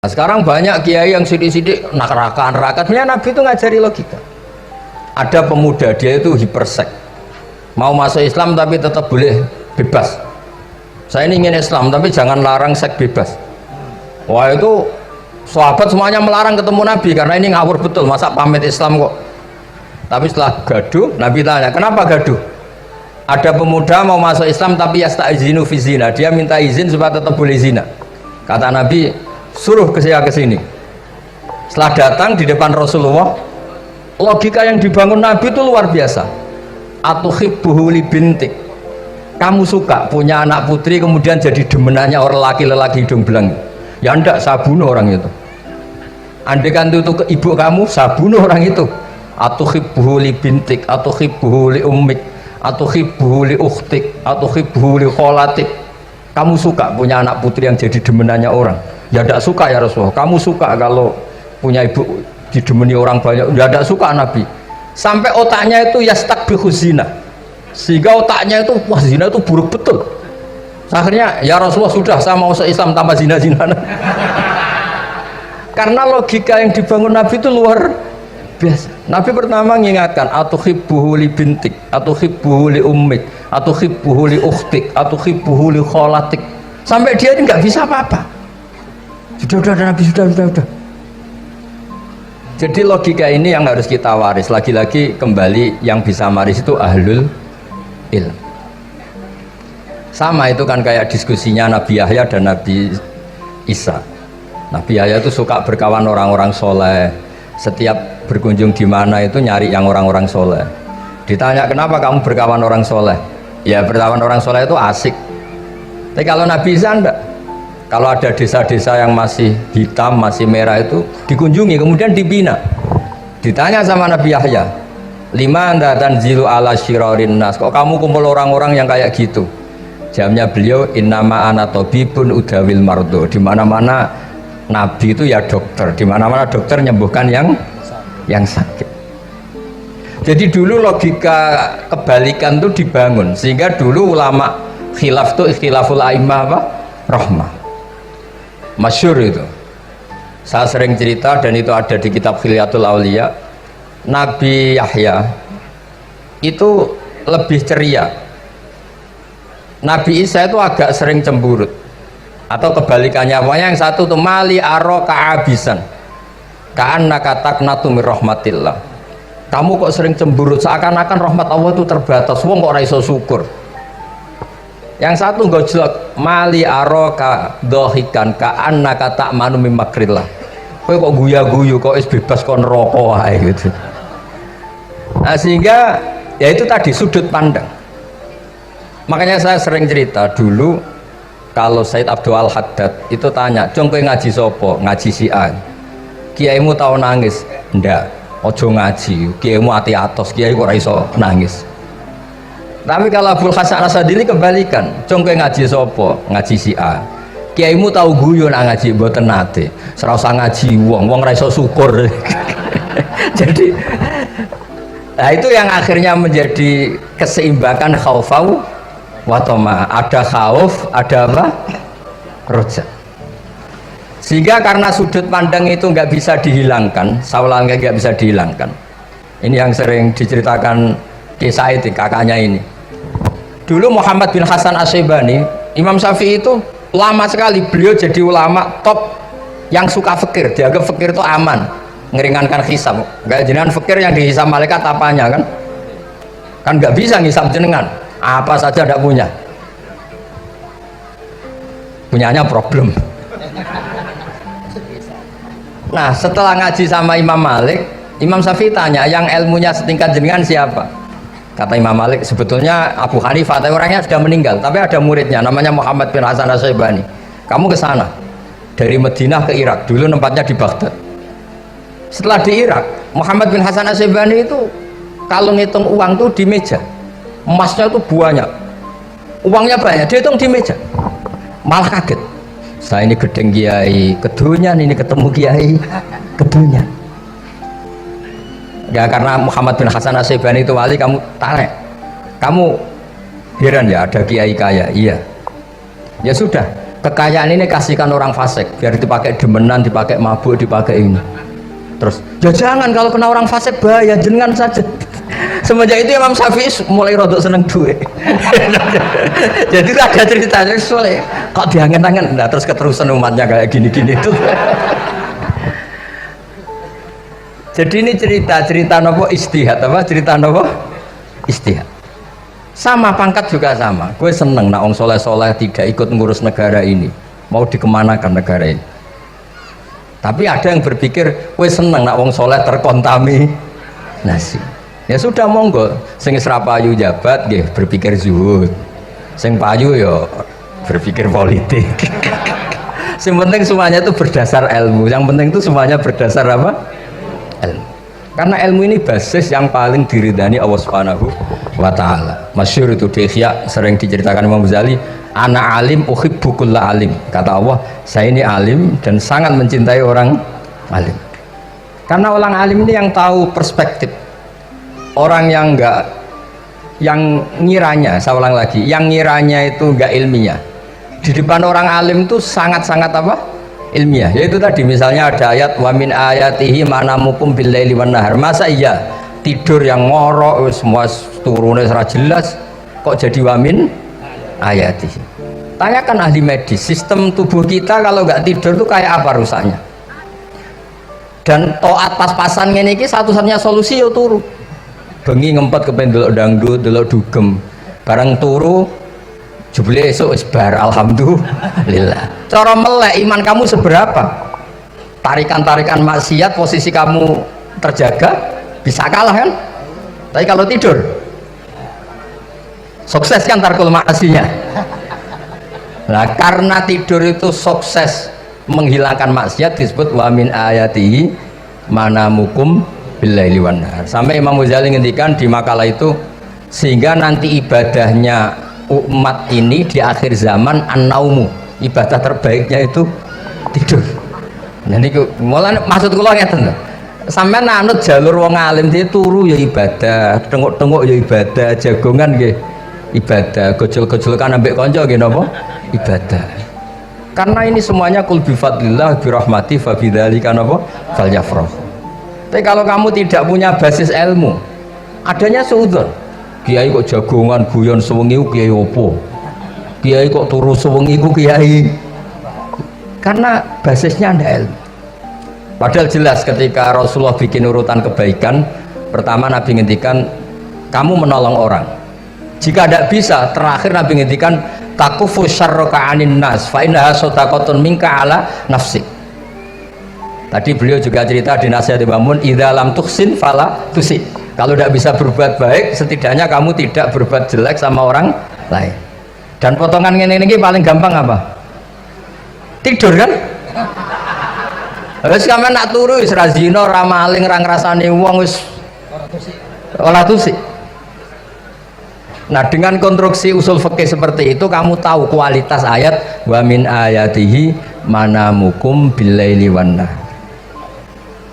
Nah, sekarang banyak kiai yang sidik-sidik neraka. Sebenarnya Nabi itu ngajari logika. Ada pemuda dia itu hipersek, mau masuk Islam tapi tetap boleh bebas. Saya ini ingin Islam tapi jangan larang seks bebas. Wah, itu sahabat semuanya melarang ketemu Nabi karena ini ngawur betul, masa pamit Islam kok. Tapi setelah gaduh, Nabi tanya, kenapa gaduh? Ada pemuda mau masuk Islam tapi yasta'izinu fi zina, dia minta izin supaya tetap boleh zina. Kata Nabi, suruh ke sini. Setelah datang di depan Rasulullah, logika yang dibangun Nabi itu luar biasa. Atuhibbuhu li bintik, kamu suka punya anak putri kemudian jadi demenannya orang laki-laki hidung belang? Ya enggak, saya bunuh orang itu. Andai kan itu ke ibu kamu, saya bunuh orang itu. Atuhibbuhu li bintik, atuhibbuhu li ummik, atuhibbuhu li ukhtik, atuhibbuhu li kholatik. Kamu suka punya anak putri yang jadi demenannya orang? Ya tidak suka ya Rasulullah. Kamu suka kalau punya ibu didemeni orang banyak? Ya tidak suka Nabi. Sampai otaknya itu yastakbihu zina, sehingga otaknya itu wah zina itu buruk betul. Akhirnya ya Rasulullah sudah, saya mau se-Islam tanpa zina-zina. Karena logika yang dibangun Nabi itu luar biasa. Nabi pertama mengingatkan atuhibbuhu li bintik, atuhibbuhu li ummik, atuhibbuhu li ukhtik, atuhibbuhu li kholatik. Sampai dia ini nggak bisa apa-apa. Sudah Nabi, sudah. Jadi logika ini yang harus kita waris. Lagi-lagi kembali yang bisa waris itu ahlul ilm. Sama itu kan kayak diskusinya Nabi Yahya dan Nabi Isa. Nabi Yahya itu suka berkawan orang-orang soleh. Setiap berkunjung di mana itu nyari yang orang-orang soleh. Ditanya kenapa kamu berkawan orang soleh? Ya berkawan orang soleh itu asik. Tapi kalau Nabi Isa enggak. Kalau ada desa-desa yang masih hitam, masih merah itu dikunjungi, kemudian dibina. Ditanya sama Nabi Yahya, lima anda tanzilu ala syirarin nas, kok kamu kumpul orang-orang yang kayak gitu? Jawabnya beliau, innama ana tabibun udawil mardo. Di mana-mana Nabi itu ya dokter, di mana-mana dokter menyembuhkan yang sakit. Jadi dulu logika kebalikan itu dibangun, sehingga dulu ulama khilaf itu ikhtilaful a'immah apa? Rahmah. Masyhur itu. Saya sering cerita dan itu ada di kitab Khilyatul Auliya. Nabi Yahya itu lebih ceria. Nabi Isa itu agak sering cemburut. Atau kebalikannya, pokoknya yang satu tuh mali aro ka'abisan ka'annaka taqnatu mir rahmatillah. Kamu kok sering cemburut, seakan-akan rahmat Allah itu terbatas. Wong kok ora iso syukur. Yang satu gojlok mali aroka dohikan ka'annaka ta'manu mim makrillah. Kowe kok guya-guyu, kok is bebas kon rokok ae gitu. Nah, sehingga ya itu tadi sudut pandang. Makanya saya sering cerita dulu kalau Said Abdul Al-Haddad itu tanya, "Jong kowe ngaji sapa?" Ngaji si A. Kiaimu tau nangis? Ndak. Ojo ngaji. Kiaimu ati atos, kiai kok ora iso nangis. Tapi kalau Abul Hasan Asadili kebalikan, "Jong kowe ngaji sapa?" Ngaji si A. Kiaimu tahu guyu nak ngaji mboten nate. Ora usah ngaji wong ora iso syukur. Jadi nah itu yang akhirnya menjadi keseimbangan khaufau wa tama. Ada khauf, ada apa? Roja. Sehingga karena sudut pandang itu nggak bisa dihilangkan, sawalangnya nggak bisa dihilangkan. Ini yang sering diceritakan kisah itu kakaknya ini. Dulu Muhammad bin Hasan Asyibani, Imam Syafi'i itu lama sekali beliau jadi ulama top yang suka fikir. Dianggap fikir itu aman, ngeringankan hisab. Enggak jenengan fikir yang dihisab malaikat apanya kan? Kan nggak bisa ngisab jenengan. Apa saja tidak punya. Punyanya problem. Nah, setelah ngaji sama Imam Malik, Imam Syafi'i tanya, yang ilmunya setingkat jenengan siapa? Kata Imam Malik, sebetulnya Abu Hanifah, tapi orangnya sudah meninggal, tapi ada muridnya namanya Muhammad bin Hasan Asyibani. Kamu ke sana dari Madinah ke Irak, dulu tempatnya di Baghdad. Setelah di Irak, Muhammad bin Hasan Asyibani itu kalau ngitung uang tuh di meja, emasnya itu banyak, uangnya banyak, dia hitung di meja, malah kaget. Saya ini gedeng kiai, kedunyan ini ketemu kiai, kedunyan. Ya karena Muhammad bin Hasan Asyibani itu wali, kamu tanya, kamu heran ya ada kiai kaya? Iya. Ya sudah, kekayaan ini kasihkan orang fasik biar dipakai demenan, dipakai mabuk, dipakai ini. Terus ya jangan, kalau kena orang fasik bahaya, jenengan saja. Semenjak itu Imam Syafi'i mulai rodok seneng duit. Jadi ada cerita soalnya kok diangen-angen, nah terus keterusan umatnya kayak gini-gini tuh. Jadi ini cerita nopo istihad apa? Cerita nopo istihad. Sama pangkat juga sama. Gue seneng nak wong soleh-soleh tidak ikut ngurus negara ini. Mau dikemanakan negara ini? Tapi ada yang berpikir, gue seneng nak wong soleh terkontaminasi. Ya sudah monggo. Sing isra payu jabat, nggih berpikir zuhud. Sing payu yo berpikir politik. Yang penting semuanya itu berdasar ilmu. Yang penting itu semuanya berdasar apa? Ilmu. Karena ilmu ini basis yang paling diridani Allah Subhanahu wa taala. Masyhur itu di Ihya sering diceritakan Imam Ghazali, ana alim uhibbu kulla alim. Kata Allah, saya ini alim dan sangat mencintai orang alim. Karena orang alim ini yang tahu perspektif. Orang yang enggak, yang ngiranya, saya ulang lagi, yang ngiranya itu enggak ilmiah. Di depan orang alim itu sangat-sangat apa? Ilmiah. Yaitu tadi misalnya ada ayat wa min ayatihi ma'namukum billaili wan nahar. Masa iya tidur yang ngorok semua turunnya secara jelas kok jadi wa min ayatihi? Tanyakan ahli medis, sistem tubuh kita kalau nggak tidur tuh kayak apa rusaknya? Dan toat pas-pasan ini satu-satunya solusi yo turu. Bengi ngempet kepen delok dangdut, delok dugem. Barang turu jebule esuk wis bar, alhamdulillah. Cara melek iman kamu seberapa? Tarikan-tarikan maksiat posisi kamu terjaga bisa kalah kan? Tapi kalau tidur sukses kan tarkul maksinya. Nah, karena tidur itu sukses menghilangkan maksiat disebut wa min ayatihi manamukum billaili wan nahar. Sampai Imam Ghazali ngendikan di makalah itu, sehingga nanti ibadahnya umat ini di akhir zaman an-naumu, ibadah terbaiknya itu tidur. Nah niku mulane maksud kula ngeten lho. Sampeyan anut jalur wong alim dia turu ya ibadah, tengok-tengok ya ibadah, jagongan nggih ibadah, gojol-gojolkan ambek kanca nggih napa? Ibadah. Karena ini semuanya kul bi fadlillah bi rahmati fa bidzalika napa? Falyafrah. Tapi kalau kamu tidak punya basis ilmu, adanya suudzon. Kiai kok jagongan guyon sewengi kiai opo? Kiai kok turu sewengi ku kiai? Karena basisnya ada ilmu. Padahal jelas ketika Rasulullah bikin urutan kebaikan, pertama Nabi ngendikan kamu menolong orang. Jika tidak bisa, terakhir Nabi ngendikan takufu syarraka anin nas fa innaha sadaqatun minka ala nafsik. Tadi beliau juga cerita di nasihat Bangun, idza lam tuhsin fala tusi. Kalau tidak bisa berbuat baik, setidaknya kamu tidak berbuat jelek sama orang lain. Dan potongan ini paling gampang apa? Tidur kan? Wis sampeyan nak turu wis ra zina, ra maling, ra ngrasani wong wis ora tusi. Nah, dengan konstruksi usul fikih seperti itu kamu tahu kualitas ayat wa min ayatihi manamukum billaili wan nahar.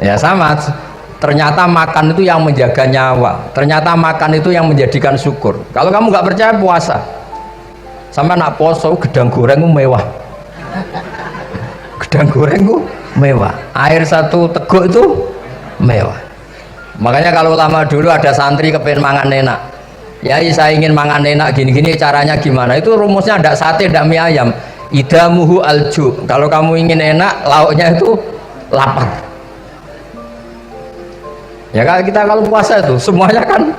Ya sama, ternyata makan itu yang menjaga nyawa, ternyata makan itu yang menjadikan syukur. Kalau kamu nggak percaya puasa, sampai nak poso gedang goreng mewah, gedang goreng mewah, air satu teguk itu mewah. Makanya kalau ulama dulu ada santri kepengen mangan enak, ya saya ingin mangan enak gini-gini, caranya gimana? Itu rumusnya tidak sate, tidak mie ayam, idamuhu alju. Kalau kamu ingin enak, lauknya itu lapar. Ya kalau puasa itu semuanya kan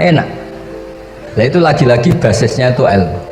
enak. Nah itu lagi-lagi basisnya itu ilmu.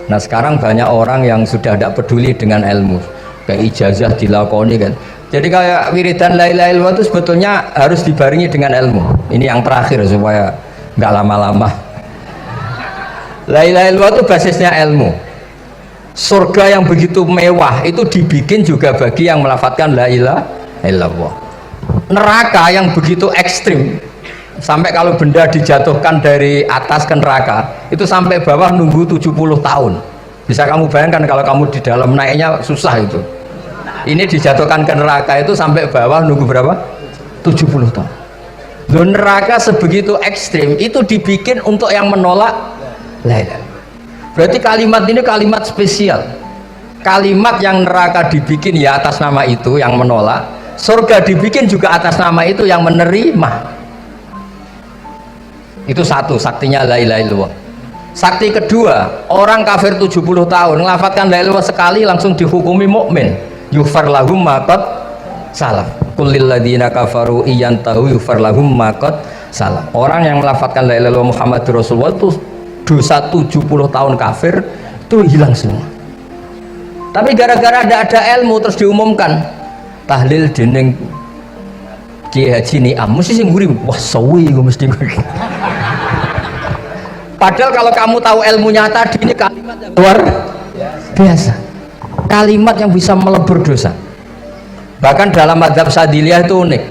Nah sekarang banyak orang yang sudah tidak peduli dengan ilmu, kayak ijazah dilakoni kan. Jadi kayak wiridan la ilaha illallah itu sebetulnya harus dibarengi dengan ilmu. Ini yang terakhir supaya nggak lama-lama. La ilaha illallah itu basisnya ilmu. Surga yang begitu mewah itu dibikin juga bagi yang melafadzkan la ilaha illallah. Neraka yang begitu ekstrim sampai kalau benda dijatuhkan dari atas ke neraka itu sampai bawah nunggu 70 tahun. Bisa kamu bayangkan kalau kamu di dalam, naiknya susah itu. Ini dijatuhkan ke neraka itu sampai bawah nunggu berapa? 70 tahun. Loh, neraka sebegitu ekstrim itu dibikin untuk yang menolak la ilaha. Berarti kalimat ini kalimat spesial. kalimat yang neraka dibikin ya atas nama itu yang menolak, surga dibikin juga atas nama itu yang menerima. Itu satu saktinya la ilaha illallah. Sakti kedua, orang kafir 70 tahun ngelafatkan la ilaha illallah sekali langsung dihukumi mukmin, yufar lahum ma qad salam. Kullil ladzina kafaru iyantahu yufar lahum ma qad salam. Orang yang melafatkan la ilaha illallah Muhammadur Rasulullah itu dosa 70 tahun kafir itu hilang semua. Tapi gara-gara ada ilmu terus diumumkan tahlil dening Kiai Haji Niam mesti sing nguri wah sawi gue mesti nguri. Padahal kalau kamu tahu ilmunya tadi ini kalimat yang luar biasa, kalimat yang bisa melebur dosa. Bahkan dalam madzhab Sadiliyah itu unik,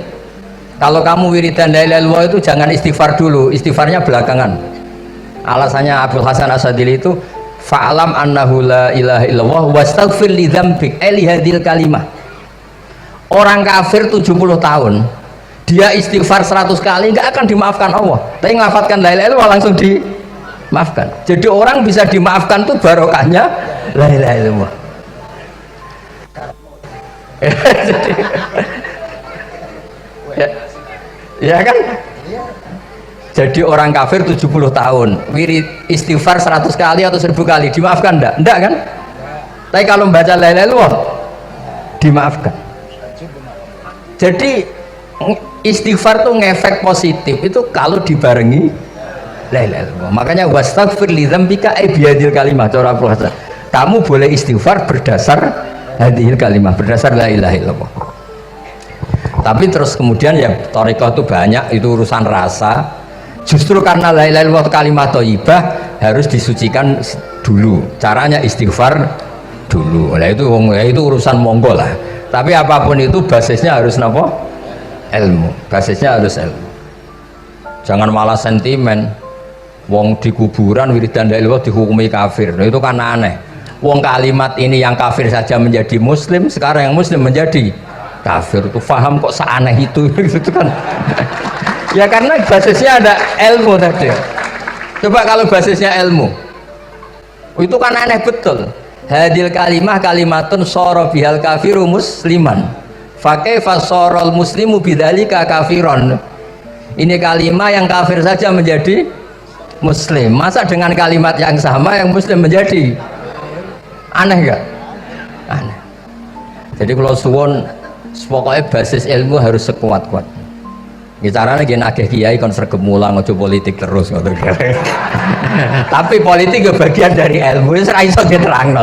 kalau kamu wiridan la ilaha illallah itu jangan istighfar dulu, istighfarnya belakangan. Alasannya Abdul Hasan As-Sadili itu fa'alam annahu la ilaha illallah wastaghfir li dzambik li hadhil kalimah. Orang kafir 70 tahun dia istighfar 100 kali nggak akan dimaafkan Allah, tapi ngelafatkan la ilaha illallah langsung dimaafkan. Jadi orang bisa dimaafkan tuh barokahnya la ilaha illallah. Jadi, ya kan, jadi orang kafir 70 tahun wirid istighfar 100 kali atau 1000 kali dimaafkan enggak kan? Tapi kalau membaca la ilaha illallah dimaafkan. Jadi istighfar tuh ngefek positif itu kalau dibarengi la ilaha illallah. Makanya wastaghfir li dzambika bihadil kalimah, cara Al-Qur'an. Kamu boleh istighfar berdasar hadhil kalimah, berdasar la ilaha illallah. Tapi terus kemudian ya thariqah itu banyak, itu urusan rasa. Justru karena la ilaha illallah kalimat thayyibah harus disucikan dulu. Caranya istighfar dulu. Nah itu urusan monggo lah. Tapi apapun itu basisnya harus napa? Ilmu. Basisnya harus ilmu. Jangan malah sentimen. Wong di kuburan wiridan la ilaha illallah dihukumi kafir. Nah, itu kan aneh. Wong kalimat ini yang kafir saja menjadi muslim, sekarang yang muslim menjadi kafir. Itu paham kok seaneh itu gitu kan. Ya karena basisnya ada ilmu tadi. Coba kalau basisnya ilmu itu kan aneh betul. Hadil kalimah kalimatun soro bihal kafiru musliman fakaifa sorol muslimu bidzalika kafiron. Ini kalimat yang kafir saja menjadi muslim, masa dengan kalimat yang sama yang muslim menjadi aneh gak? Aneh. Jadi kalau suwon pokoknya basis ilmu harus sekuat-kuat. Caranya gini agak kiai kon sregep mulang ojo politik terus ngoten. Tapi politik bagian dari ilmu, wis ra iso diterangno.